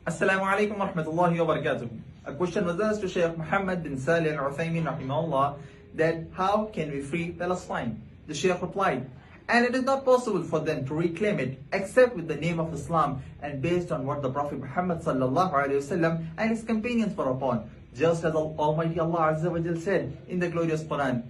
Assalamu alaikum wa rahmatullahi wa barakatuh. A question was asked to Sheikh Muhammad bin SalehAl-Uthaymin Rahimaullah that how can we free Palestine? The Sheikh replied, and it is not possible for them to reclaim it except with the name of Islam and based on what the Prophet Muhammad sallallahu alaihi wasallam and his companions were upon. Just as Almighty Allah Azza wa Jal said in the glorious Quran,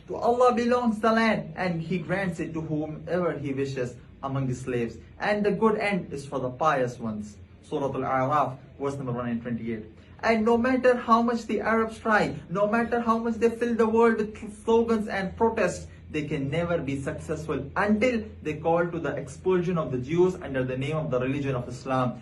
to Allah belongs the land and He grants it to whomever He wishes among His slaves, and the good end is for the pious ones. Surah Al-A'raf, verse number 128. And no matter how much the Arabs try, no matter how much they fill the world with slogans and protests, they can never be successful until they call to the expulsion of the Jews under the name of the religion of Islam,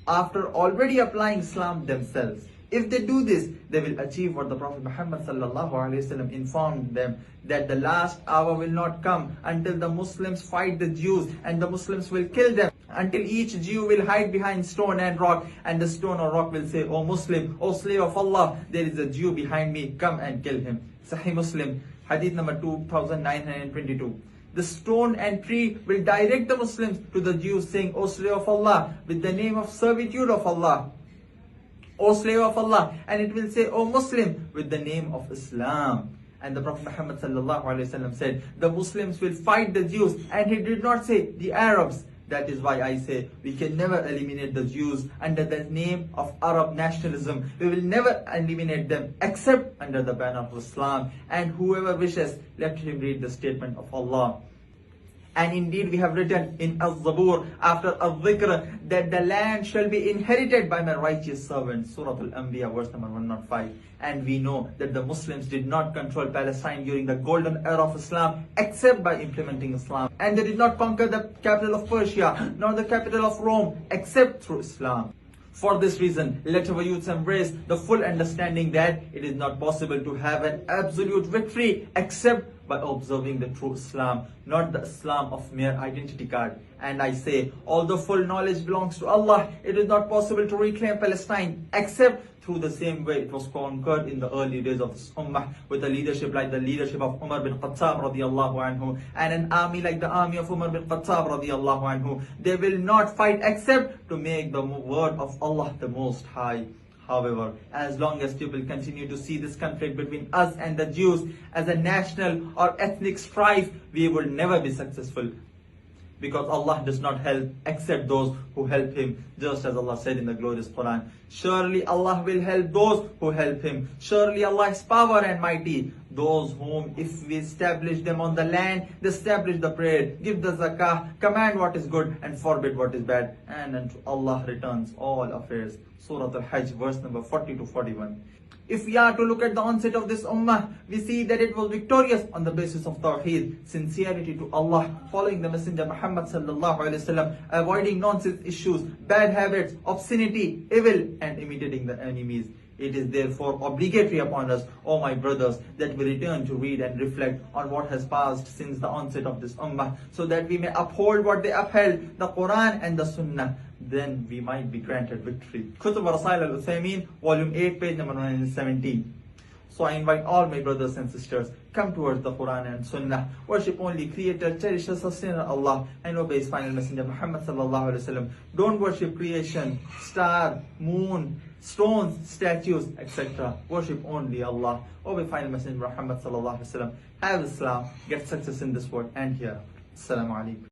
after already applying Islam themselves. If they do this, they will achieve what the Prophet Muhammad sallallahu alaihi wasallam informed them, that the last hour will not come until the Muslims fight the Jews and the Muslims will kill them, until each Jew will hide behind stone and rock, and the stone or rock will say, O Muslim, O slave of Allah, there is a Jew behind me, come and kill him. Sahih Muslim, hadith number 2922. The stone and tree will direct the Muslims to the Jews, saying, O slave of Allah, with the name of servitude of Allah, O slave of Allah, and it will say, O Muslim, with the name of Islam. And the Prophet Muhammad sallallahu alaihi wasallam said, the Muslims will fight the Jews, and he did not say the Arabs. That is why I say we can never eliminate the Jews under the name of Arab nationalism. We will never eliminate them except under the banner of Islam. And whoever wishes, let him read the statement of Allah. And indeed we have written in Al-Zabur after Al-Dhikr that the land shall be inherited by my righteous servants. Surah Al-Anbiya, verse number 105. And we know that the Muslims did not control Palestine during the golden era of Islam except by implementing Islam. And they did not conquer the capital of Persia nor the capital of Rome except through Islam. For this reason, let our youths embrace the full understanding that it is not possible to have an absolute victory except by observing the true Islam, not the Islam of mere identity card. And I say, although full knowledge belongs to Allah, it is not possible to reclaim Palestine except through the same way it was conquered in the early days of this ummah, with a leadership like the leadership of Umar bin Khattab radiallahu anhu, and an army like the army of Umar bin Khattab radiallahu anhu. They will not fight except to make the word of Allah the Most High. However, as long as people continue to see this conflict between us and the Jews as a national or ethnic strife, we will never be successful. Because Allah does not help except those who help Him, just as Allah said in the glorious Quran. Surely Allah will help those who help Him. Surely Allah is power and mighty. Those whom, if we establish them on the land, they establish the prayer, give the zakah, command what is good and forbid what is bad. And unto Allah returns all affairs. Surah Al-Hajj, verse number 40 to 41. If we are to look at the onset of this ummah, we see that it was victorious on the basis of tawheed, sincerity to Allah, following the Messenger Muhammad sallallahu alaihi wasallam, avoiding nonsense issues, bad habits, obscenity, evil, and imitating the enemies. It is therefore obligatory upon us, O my brothers, that we return to read and reflect on what has passed since the onset of this ummah, so that we may uphold what they upheld, the Quran and the Sunnah. Then we might be granted victory. SalehAl-Uthaymin, volume 8, page number 117. So I invite all my brothers and sisters, come towards the Quran and Sunnah, worship only Creator, cherisher, sustainer Allah, and obey His final Messenger Muhammad sallallahu alaihi wasallam. Don't worship creation, star, moon, stones, statues, etc. Worship only Allah. Obey final Messenger Muhammad sallallahu alaihi wasallam. Have Islam, get success in this world and here. Assalamu alaikum.